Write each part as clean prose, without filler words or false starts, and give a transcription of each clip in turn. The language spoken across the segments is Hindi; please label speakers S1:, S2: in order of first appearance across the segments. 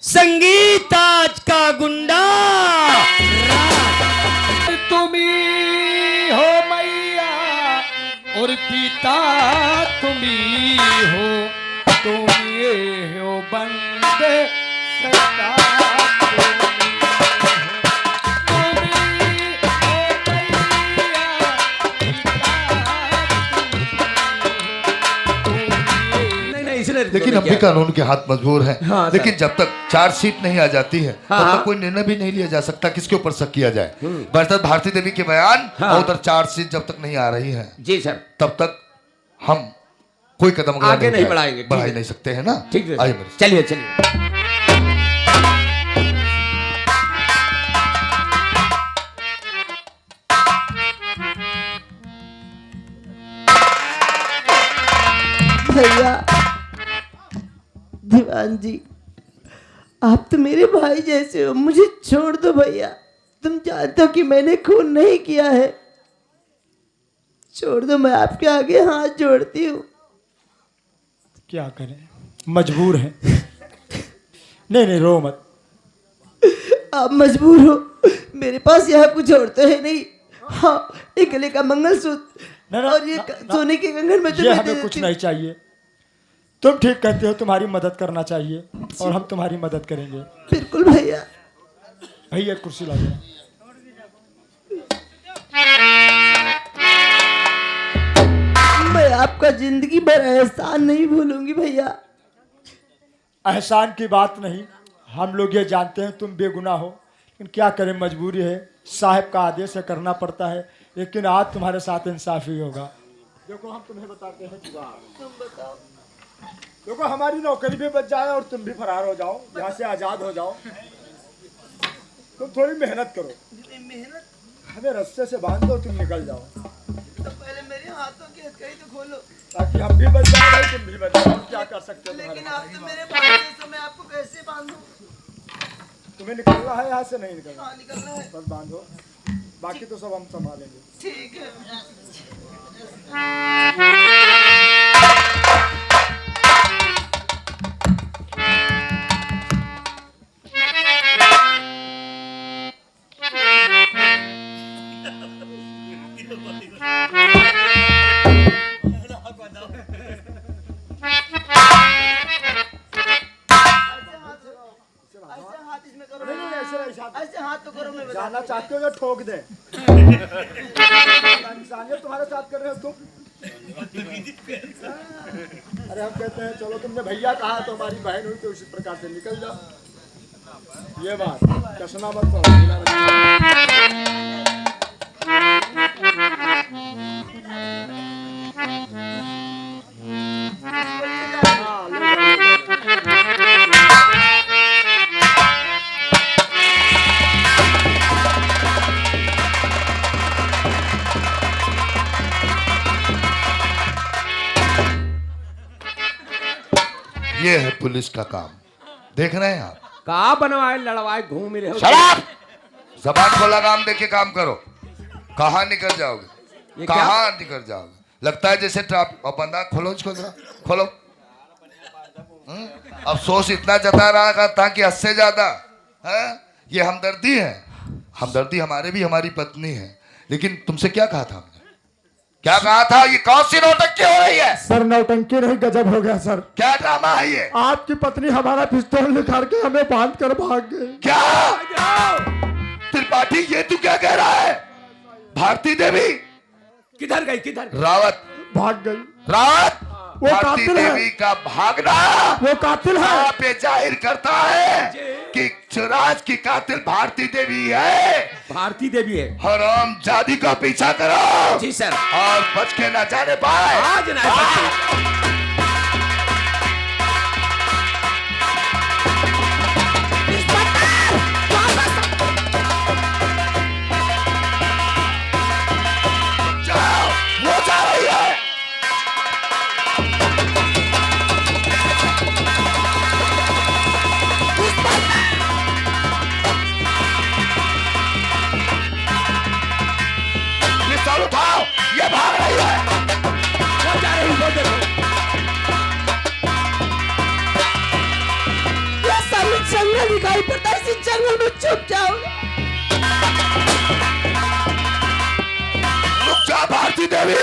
S1: संगीत आज का गुंडा
S2: तुम्ही हो मैया और पिता तुम्ही हो, तुम ये हो बंदे सदा
S3: लेकिन अब भी कानून के हाथ मजबूर हैं।
S1: हाँ,
S3: लेकिन जब तक चार्जशीट नहीं आ जाती है
S1: हाँ,
S3: तब तक कोई निर्णय भी नहीं लिया जा सकता किसके ऊपर शक किया जाए। बरसात भारती देवी के बयान
S1: हाँ।
S3: और उधर चार्जशीट जब तक नहीं आ रही है
S1: जी सर,
S3: तब तक हम कोई कदम अगला
S1: आगे नहीं बढ़ाएंगे।
S3: बढ़ा ही नहीं सकते हैं ना।
S1: ठीक है,
S3: आइए मेरे साथ।
S1: चलिए चलिए।
S4: भैया दीवान जी, आप तो मेरे भाई जैसे हो, मुझे छोड़ दो भैया। तुम जानते हो कि मैंने खून नहीं किया है। छोड़ दो, मैं आपके आगे हाथ जोड़ती हूँ।
S2: क्या करें, मजबूर हैं। नहीं नहीं, रो मत।
S4: आप मजबूर हो, मेरे पास यहाँ कुछ और तो है नहीं। हाँ, एक गले का मंगलसूत्र और ये सोने के कंगन में
S2: ये
S4: तुम्हें दे
S2: हमें कुछ
S4: देती
S2: नहीं चाहिए। तुम ठीक कहते हो, तुम्हारी मदद करना चाहिए और हम तुम्हारी मदद करेंगे।
S4: बिल्कुल भैया।
S2: भैया कुर्सी ला दो।
S4: मैं आपका जिंदगी भर एहसान नहीं भूलूंगी भैया।
S2: एहसान की बात नहीं, हम लोग ये जानते हैं तुम बेगुनाह हो, लेकिन क्या करें, मजबूरी है, साहब का आदेश है, करना पड़ता है। लेकिन आज तुम्हारे साथ इंसाफ ही होगा। देखो हम तुम्हें बताते हैं
S4: तुम बताओ।
S2: देखो हमारी नौकरी भी बच जाए और तुम भी फरार हो जाओ, यहाँ से आजाद हो जाओ। तुम थोड़ी मेहनत करो,
S4: मेहनत
S2: हमें रस्से से बांध दो, तुम निकल जाओ,
S4: तो पहले मेरे हाथों की हथकड़ी तो खोलो।
S2: ताकि हम भी बच जाए भाई, तुम भी बच जाओ। क्या कर सकते हो
S4: लेकिन
S2: तुम्हारे
S4: आप तो मेरे भाई जैसे, मैं आपको कैसे बांधूं?
S2: तुम्हें निकलना है यहाँ से, नहीं निकलना,
S4: हाँ, निकलना है।
S2: बस बांधो, बाकी तो सब हम संभालेंगे।
S4: ठीक है। ऐसे हाथ इसमें करो। ऐसे हाथ तो करो, मैं बता।
S2: जाना चाहते हो या ठोक दे? इंसानियत तुम्हारे साथ कर रहे हो तुम। अरे हम कहते हैं चलो, तुमने भैया कहा तो हमारी बहन हुई तो उसी प्रकार से निकल जाओ। ये बात कसना मत
S3: ये है पुलिस का काम, देख रहे हैं आप।
S1: कहा बनवाए लड़वाए घूम रहे हो।
S3: शराब जबान को लगाम देके काम करो। कहाँ निकल जाओगे,
S1: ये क्या?
S3: कहाँ निकल जाओगे? लगता है जैसे ट्रैप। और बंदा खोलो इसको, जरा खोलो। अफसोस इतना जता रहा था कि हद से ज्यादा है। ये हमदर्दी है, हमदर्दी हमारे भी, हमारी पत्नी है। लेकिन तुमसे क्या कहा था हमने, क्या कहा था? ये कौन सी नौटंकी हो रही है?
S2: सर नौटंकी नहीं, गजब हो गया सर।
S3: क्या ड्रामा है ये?
S2: आपकी पत्नी हमारा पिस्तौल निकाल के हमें बांध कर भाग गई।
S3: क्या त्रिपाठी, ये तू क्या कह रहा है? भारती देवी
S1: किधर गई, किधर?
S3: रावत
S2: भाग गई।
S3: रावत,
S2: वो
S3: भारती
S2: कातिल है।
S3: देवी का भागना
S2: वो कातिल है।
S3: यहाँ पे जाहिर करता है कि चुराज की कातिल भारती देवी है।
S1: भारती देवी है।
S3: हराम जादी का पीछा करो
S1: जी सर।
S3: और बच के ना जाने पाए।
S1: आज ना बचे।
S3: जाओ, वो जा रही है। ये सब उठाओ, ये भाग रही है।
S1: वो जा रही, वो देखो।
S4: जंगल दिखाई पड़ता है, इसी जंगल में छुप जाओ।
S3: रुक जा भारती देवी,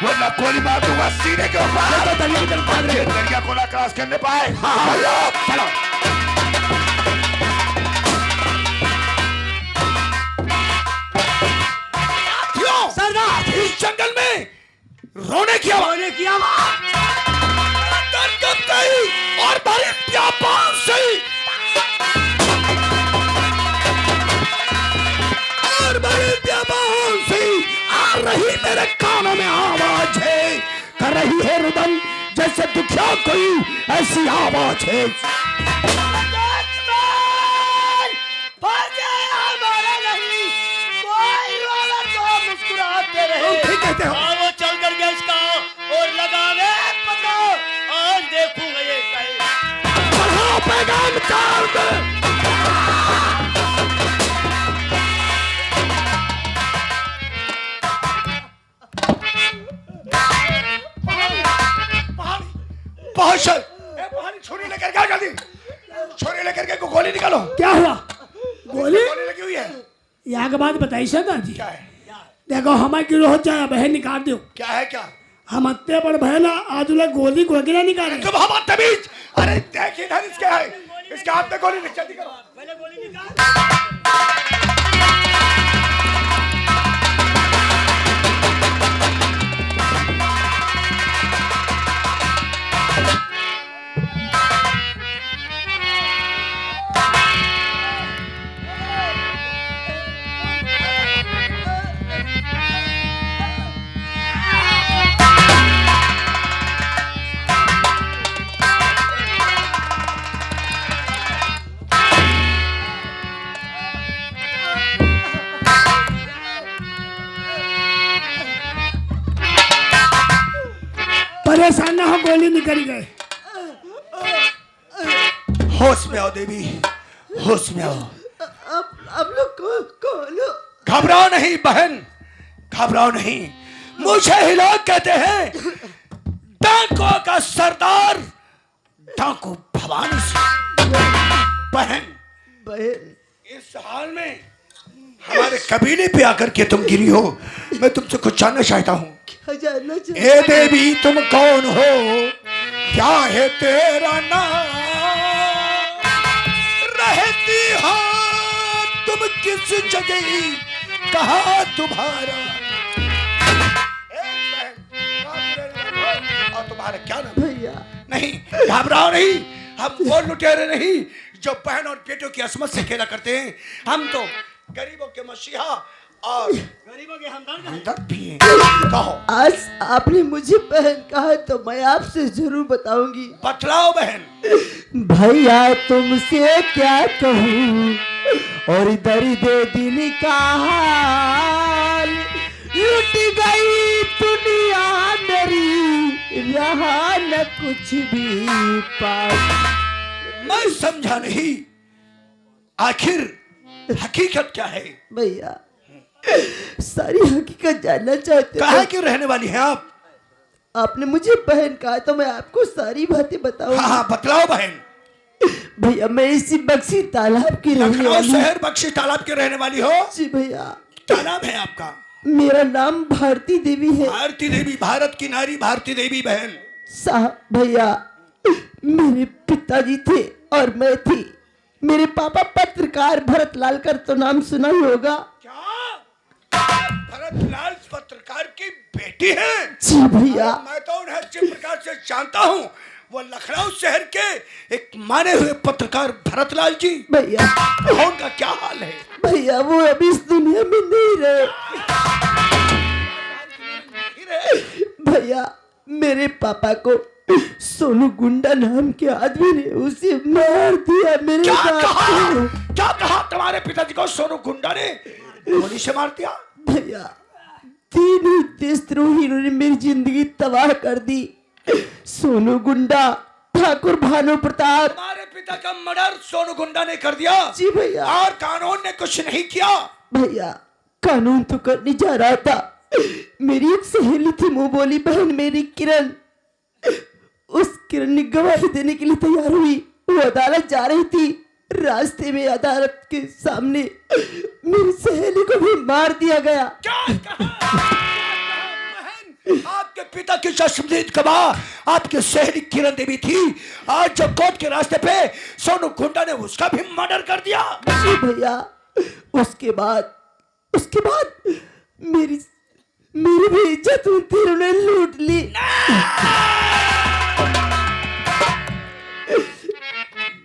S3: वरना गोली मार दूंगा सीने के ऊपर। दरिया को ना क्रॉस करने पाए। चलो
S1: सरदार,
S3: इस जंगल में रोने की आवाज दर्द कब गई और बड़ी व्यापार से और बड़ी व्यापार से आ रही मेरे कानों में आवाज है, कर रही है रुदन जैसे दुखिया कोई ऐसी आवाज है। कहते हो
S5: वो चल कर गया इसका और लगावे पता, आज देखूंगा ये कहीं।
S3: बढ़ाओ पैगाम चाल में। पहाड़ी छुरी लेकर क्या जल्दी, छुरी लेकर के गोली निकालो।
S6: क्या हुआ? गोली
S3: गोली लगी हुई है।
S6: यहाँ के बाद बताइए सरदार जी।
S3: क्या है?
S6: देखो हमारे गिरोह चाहे बहन निकाल दो,
S3: क्या है? क्या
S6: हम हत्या पर बहना आज उन्हें गोली को गिरा निकाले।
S3: तुम हम तमीज। अरे देखिए इधर इसके है, इसके हाथ में गोली निकाल, जल्दी करो।
S5: पहले गोली निकाल।
S6: परेशान ना हो, गोली निकल गए।
S3: होश में आओ देवी, होश में आओ।
S4: अब लोग कौन हो?
S3: घबराओ नहीं बहन, घबराओ नहीं। मुझे ही लोग कहते हैं डाकुओं का सरदार, डाकू भवानी सिंह। बहन, इस हाल में हमारे कबीले पे आकर के तुम गिरी हो, मैं तुमसे कुछ जानना चाहता हूँ।
S4: क्या जानना चाहते?
S3: ए देवी तुम कौन हो, क्या है तेरा नाम, रहती हो तुम किस जगह, कहा तुम्हारा। और तुम्हारा क्या नाम?
S4: भैया
S3: नहीं घबराओ नहीं, हम वो लुटेरे नहीं जो बहन और बेटों की असमत से खेला करते हैं। हम तो गरीबों के मसीहा और
S5: गरीबों के हमदर्द
S3: भी हैं। कहो।
S4: आज आपने मुझे बहन कहा तो मैं आपसे जरूर बताऊंगी।
S3: बतलाओ बहन।
S4: भैया तुमसे क्या कहूँ और इधर दे दिन का हाल, लुट गई दुनिया मेरी, रहा न कुछ भी पास।
S3: मैं समझा नहीं, आखिर हकीकत क्या है?
S4: भैया सारी हकीकत जानना चाहते
S3: कहाँ
S4: हो?
S3: की रहने वाली हैं आप?
S4: आपने मुझे बहन कहा तो मैं आपको सारी बातें बताऊंगी।
S3: हाँ बतलाओ बहन।
S4: भैया मैं इसी बक्सी तालाब की रहने
S3: लखनऊ
S4: वाली हूँ।
S3: शहर बख्शी तालाब के रहने वाली हो?
S4: जी भैया।
S3: क्या नाम है आपका?
S4: मेरा नाम भारती देवी है।
S3: भारती देवी, भारत की नारी भारती देवी बहन।
S4: साहब भैया मेरे पिताजी थे और मैं थी। मेरे पापा पत्रकार भरत लाल कर तो नाम सुना ही होगा।
S3: क्या भरत लाल पत्रकार की बेटी है?
S4: जी भैया।
S3: मैं तो उन्हें अच्छे प्रकार से जानता हूँ, वो लखनऊ शहर के एक माने हुए पत्रकार भरत लाल जी।
S4: भैया
S3: उनका क्या हाल है?
S4: भैया वो अभी इस दुनिया में नहीं रहे। भैया मेरे पापा को सोनू गुंडा नाम के आदमी ने उसे मार दिया। मेरे
S3: क्या
S4: बाप
S3: कहा?
S4: को।
S3: क्या कहा तुम्हारे पिताजी को सोनू गुंडा ने गोली से मार दिया?
S4: भैया 3 ही देशद्रोही इन्होंने मेरी जिंदगी तबाह कर दी। सोनू गुंडा, ठाकुर भानु प्रताप।
S3: तुम्हारे पिता का मर्डर सोनू गुंडा ने कर दिया?
S4: जी भैया।
S3: और कानून ने कुछ नहीं किया?
S4: भैया कानून तो करने जा रहा था। मेरी एक सहेली थी मुंह बोली बहन मेरी किरण, उस किरण ने गवाही देने के लिए तैयार हुई। वो अदालत जा रही थी, रास्ते में अदालत के सामने मेरी सहेली को भी मार दिया गया।
S1: क्या कहा बहन? आपके पिता की चश्मदीद गवाह आपकी सहेली किरण देवी थी। आज जब कोर्ट के रास्ते पे सोनू गुंडा ने उसका भी मर्डर कर दिया।
S4: जी भैया, उसके बाद मेरी भी इज्जत उन तीनों ने लूट ली।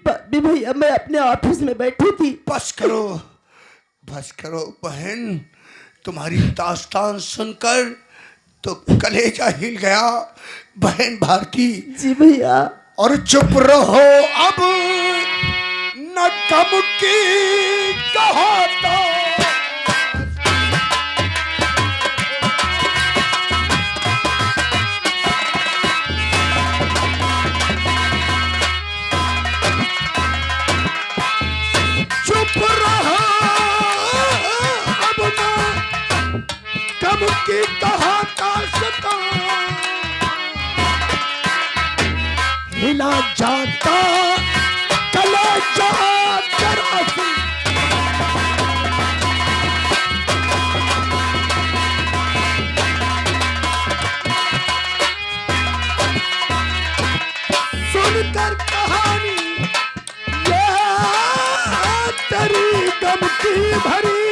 S4: बाद में भैया मैं अपने ऑफिस में बैठी थी।
S1: बस करो बहन, तुम्हारी दास्तान सुनकर तो कलेजा हिल गया बहन भारती।
S4: जी भैया।
S1: और चुप रहो अब, न गम की कहाता। चुप रहो अब, न गम की कहाता सता। हिला जाता कलेजा तेरा सी। सुनकर कहानी ये तेरी गम की भरी,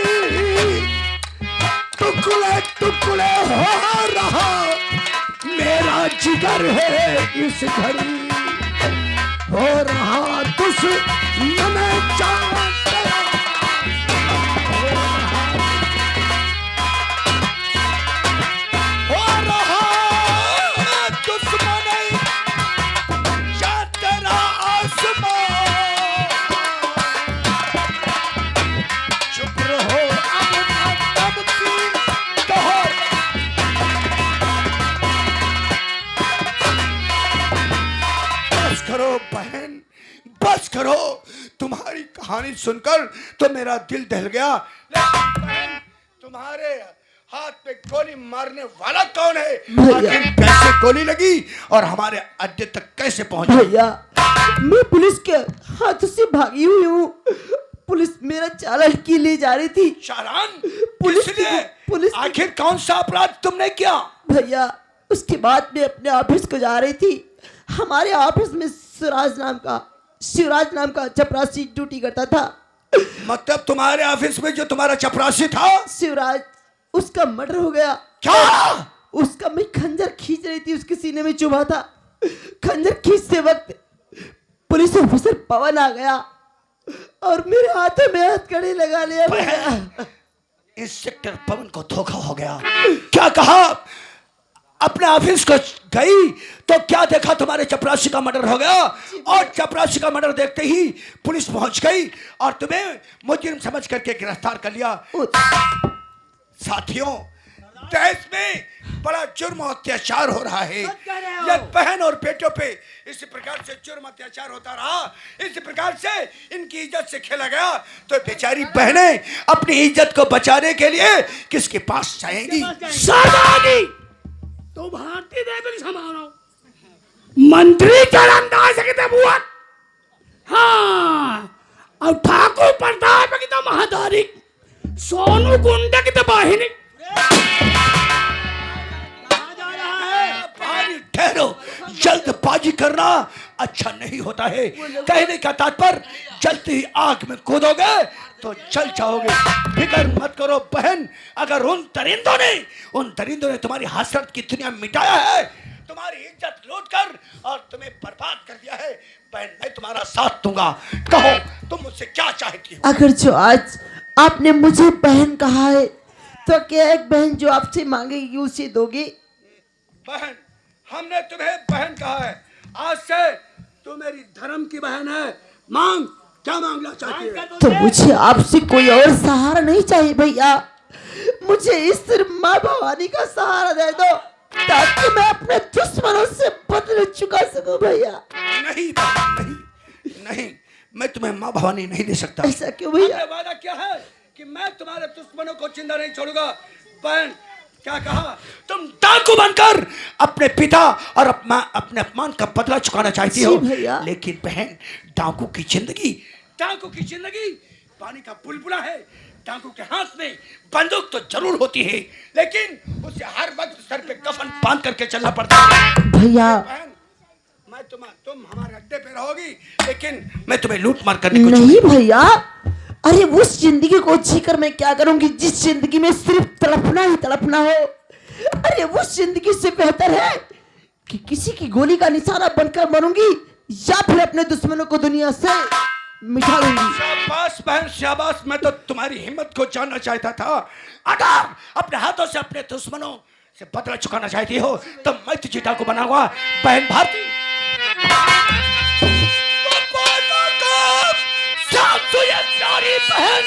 S1: टुकड़े टुकड़े हो रहा मेरा जिगर है इस घड़ी। हो रहा दुश्मन जान तेरा, हो रहा दुश्मन जान तेरा आसमां। चुप रहो अब की कहो। बस करो बहन, बस करो। तुम्हारी कहानी सुनकर तो मेरा दिल दहल गया, लेकिन बहन तुम्हारे हाथ पे गोली मारने वाला कौन है? आखिर कैसे गोली लगी और हमारे अड्डे तक कैसे पहुंची?
S4: भैया मैं पुलिस के हाथों से भागी हुई हूँ। पुलिस मेरा चालान की ले जा रही थी।
S1: चालान?
S4: पुलिस
S1: किसने?
S4: पुलिस
S1: आखिर कौन सा अपराध तुमने किया?
S4: भैया उसके बाद मैं अपने ऑफिस को जा रही थी। हमारे ऑफिस में शिवराज नाम का चपरासी ड्यूटी करता था।
S1: मतलब तुम्हारे ऑफिस में जो तुम्हारा चपरासी था
S4: शिवराज, उसका मर्डर हो गया।
S1: क्या?
S4: उसका मैं खंजर खींच रही थी, उसके सीने में चुभा था। खंजर खींचते वक्त पुलिस ऑफिसर पवन आ गया और मेरे हाथों में हथकड़ी लगा लिया। भैया
S1: इंस्पेक्टर पवन को धोखा हो गया। क्या कहा? अपने ऑफिस को गई तो क्या देखा? तुम्हारे चपरासी का मर्डर हो गया। और चपरासी का मर्डर देखते ही पुलिस पहुंच गई और तुम्हें मुजरिम समझ करके गिरफ्तार कर लिया। साथियों, देश में बड़ा जुर्म और अत्याचार हो रहा है। ये बहन और बेटों पे इसी प्रकार से जुर्म अत्याचार होता रहा, इसी प्रकार से इनकी इज्जत से खेला गया, तो बेचारी बहनें अपनी इज्जत को बचाने के लिए किसके पास जाएंगी?
S6: सरदारनी तो भारतीय देवी समारो मंत्री चरणदास के बुआ। हाँ, और ठाकुर प्रताप की तो महादारी, सोनू गुंडा की तो वाहिनी।
S1: ठहरो, जल्दबाजी करना अच्छा नहीं होता है। कहने का तात्पर्य जलती ही आग में कूदोगे तो जल जाओगे। फिक्र मत करो बहन, अगर उन दरिंदों ने तुम्हारी हसरत की दुनिया मिटाया है, तुम्हारी इज्जत लूट कर और तुम्हें बर्बाद कर दिया है, बहन मैं तुम्हारा साथ दूंगा। कहो तुम मुझसे क्या चाहती हो?
S4: अगर जो आज आपने मुझे बहन कहा है तो क्या एक बहन जो आपसे मांगेगी उसे दोगे?
S1: बहन, हमने तुम्हें बहन कहा है, आज से तू मेरी धर्म की बहन है। मांग, क्या मांगना चाहती है?
S4: तो मुझे आपसे कोई और सहारा नहीं चाहिए भैया। मुझे इस सिर्फ माँ भवानी का सहारा दे दो ताकि मैं अपने दुश्मनों से बदले चुका सकूं भैया।
S1: नहीं बहन, नहीं, मैं तुम्हें माँ भवानी नहीं दे सकता।
S4: ऐसा क्यों भैया?
S1: हमने वादा किया है कि मैं तुम्हारे दुश्मनों को जिंदा नहीं छोड़ूंगा। बहन क्या कहा? तुम डाकू बनकर अपने पिता और अपने अपमान का बदला चुकाना चाहती हो,
S4: भैया।
S1: लेकिन बहन डाकू की जिंदगी डाकू की जिंदगी पानी का बुलबुला है। डाकू के हाथ में बंदूक तो जरूर होती है, लेकिन उसे हर वक्त सर पे कफन बांध करके चलना पड़ता है।
S4: भैया
S1: बहन, मैं तुम हमारे अड्डे पे रहोगी, लेकिन मैं तुम्हें लूट मार करने को
S4: नहीं भैया, अरे उस जिंदगी को जीकर मैं क्या करूंगी जिस जिंदगी में सिर्फ तड़पना ही तड़पना हो। अरे उस जिंदगी से बेहतर है कि किसी की गोली का निशाना बनकर मरूंगी या फिर अपने दुश्मनों को दुनिया से मिटा दूंगी।
S1: शाबाश बहन शाबाश, मैं तो तुम्हारी हिम्मत को जानना चाहता था। अगर अपने हाथों से अपने दुश्मनों से बदला चुकाना चाहती हो तो मैं तुझे डाकू बनाऊंगा बहन भारती। प्यारी बहन,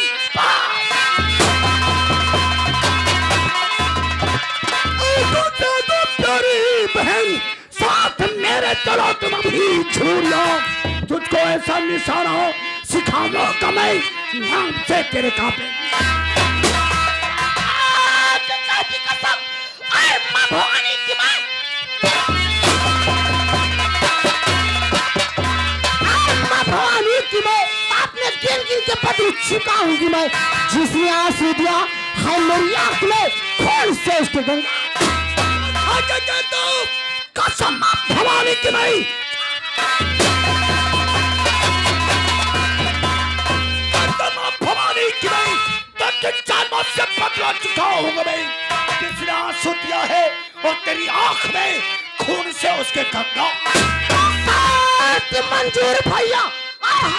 S1: प्यारी बहन, साथ मेरे चलो तुम अभी छू लो। तुझको ऐसा निशाना हो सिखा लो का मैं नाम से तेरे कांपे।
S4: आपने गिन गिन के पत्र चुकाऊंगी मैं। जिसने आंसू दिया है मेरी आंख में खून से उसके गंगा।
S1: कसम भवानी की मैं, भवानी की मैं जन्मों से बदला चुकाऊंगा मैं। जिसने आंसू दिया है और तेरी आंख में खून से उसके गंगा।
S4: मंजूर भैया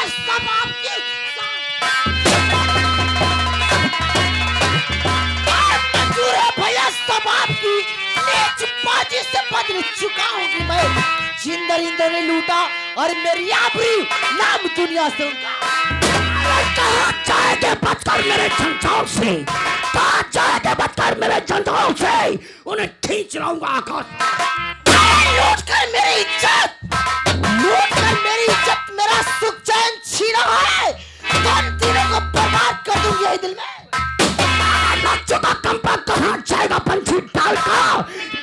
S4: सब आपकी मंजूर है भैया, सब आपकी नीच बाजी से बदल चुका हूँ मैं। जिंदर इंदर ने लूटा और मेरी आबरू नाम दुनिया से उनका।
S1: कहाँ जाएंगे बचकर मेरे झंझाओं से, कहाँ जाएंगे बचकर मेरे झंझाओं से, उन्हें खींच लाऊंगा आकाश।
S4: लूट कर मेरी इज्जत, लूट कर मेरी इज्जत, मेरा सुख चैन छीना है तो उन तीनों को बर्बाद कर दूंगी यही दिल में।
S1: बच्चों का कंपा कहाँ जाएगा पंछी डाल का,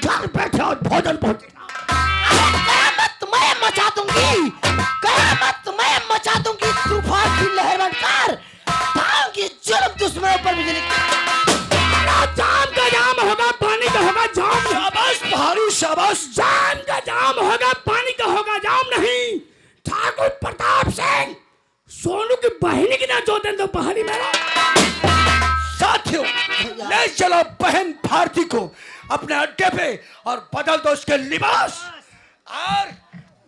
S1: घर बैठे और भोजन पहुंचेगा।
S4: कयामत मैं मचा दूंगी, कयामत मैं मचा दूंगी, तूफान की लहर बनकर पाऊंगी जुल्म दुश्मनों पर बिजली।
S1: जाम का जाम होगा, पानी का होगा जाम। शाबाश भारी शाबाश। जाम का जाम होगा, पानी का होगा जाम नहीं। ठाकुर प्रताप सिंह सोनू की बहनी की ना जोते तो पहाड़ी मेरा। साथियों ले चलो बहन भारती को अपने अड्डे पे और बदल दो उसके लिबास, और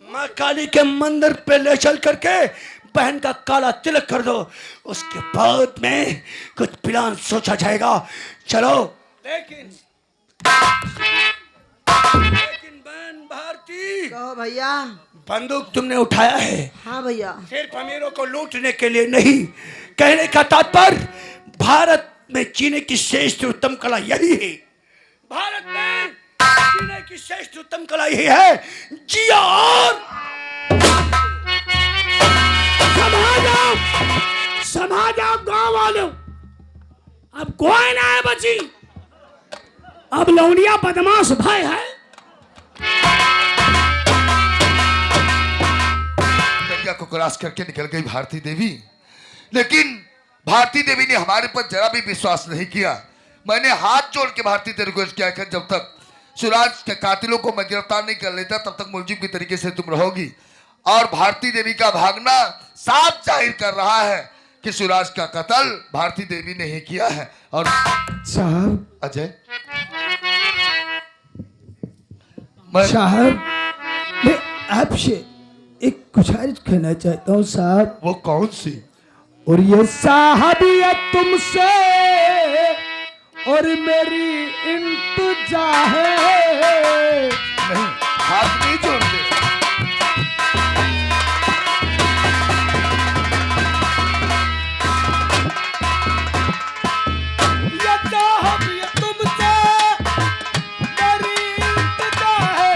S1: माँ काली के मंदिर पे ले चल करके बहन का काला तिलक कर दो। उसके बाद में कुछ प्लान सोचा जाएगा। चलो। लेकिन बहन भारती,
S4: कहो भैया।
S1: बंदूक तुमने उठाया है
S4: हाँ भैया।
S1: सिर्फ अमीरों को लूटने के लिए नहीं। कहने का तात्पर्य भारत में जीने की श्रेष्ठ उत्तम कला यही है। भारत में जीने की श्रेष्ठ उत्तम कला यही है। जिया और समाज गांव वालों, अब कोई ना है बची, अब लौंडिया बदमाश भाई है।
S3: दरिया को क्रॉस करके निकल गई भारती देवी, लेकिन भारती देवी ने हमारे पर जरा भी विश्वास नहीं किया। मैंने हाथ जोड़ के भारती देवी को किया कि जब तक सूरज के कातिलों को मैं गिरफ्तार नहीं कर लेता तब तक मुलजिम की तरीके से तुम रहोगी। और भारती देवी का भागना साफ जाहिर कर रहा है कि सूरज का कत्ल भारती देवी ने ही किया है। और
S2: साहब,
S3: अजय,
S2: साहब मैं आपसे एक गुजारिश करना चाहता हूँ साहब।
S3: वो कौन सी?
S2: और ये साहबियत तुमसे और मेरी इंतजा है।
S3: नहीं, हाथ नहीं जोड़ते।
S2: ये साहबियत तुमसे मेरी इंतजा है।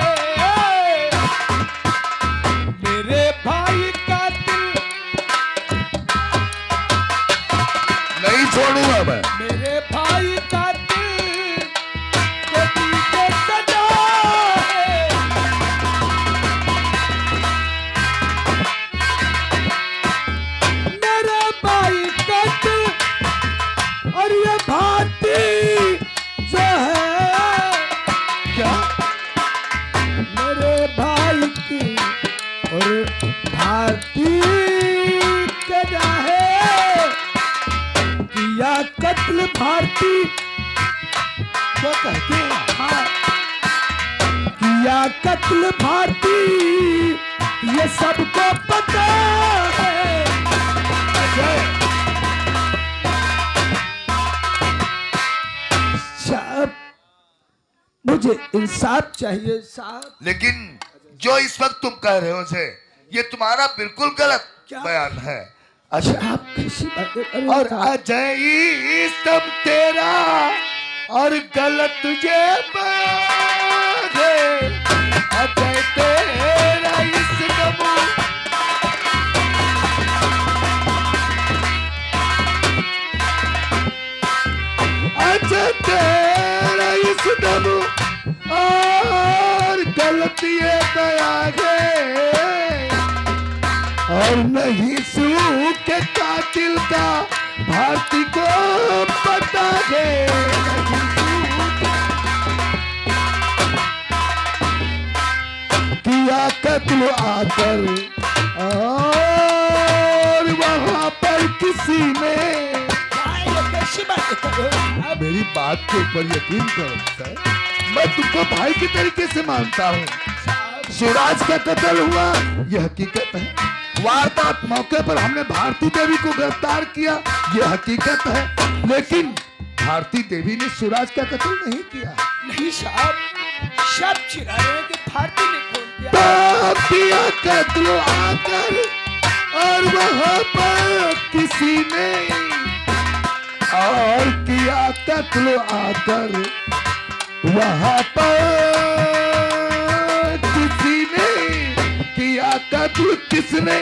S2: मेरे भाई का दिल
S3: नहीं छोड़ूंगा मैं।
S2: मेरे भाई का दिल को दीजिए सजा है।
S1: कत्ल भारती,
S3: क्या कहते हैं?
S1: हाँ, किया कत्ल भारती, ये सबको पता है। साहब, मुझे इंसाफ चाहिए साहब।
S3: लेकिन जो इस वक्त तुम कह रहे हो से ये तुम्हारा बिल्कुल गलत
S1: क्या?
S3: बयान है।
S1: अच्छा, आप कैसी बातें कर रहे हैं
S3: और
S1: साहब?
S3: अजय सब तेरा और गलत तुझे बात है। अजय तेरा इस दम, अजय तेरा इस दम और गलत ये बयान है। और नहीं सूख के कातिल का भारती को पता है। किया कत्ल आकर और वहां पर किसी ने,
S1: ये कैसी बातें कर रहे हो साहब?
S3: मेरी बात के ऊपर यकीन करो सर, मैं तुमको भाई की तरीके से मानता हूँ। शिवराज का कत्ल हुआ यह हकीकत है। वारदात मौके पर हमने भारती देवी को गिरफ्तार किया, यह हकीकत है। लेकिन भारती देवी ने शिवराज का कत्ल नहीं किया।
S1: नहीं साहब, सब चिढ़ा रहे हैं कि भारती ने खून किया।
S3: तो किया कत्ल आकर और वहां पर किसी ने, और किया कत्ल आकर वहां पर किसी ने, किया कत्ल किसने?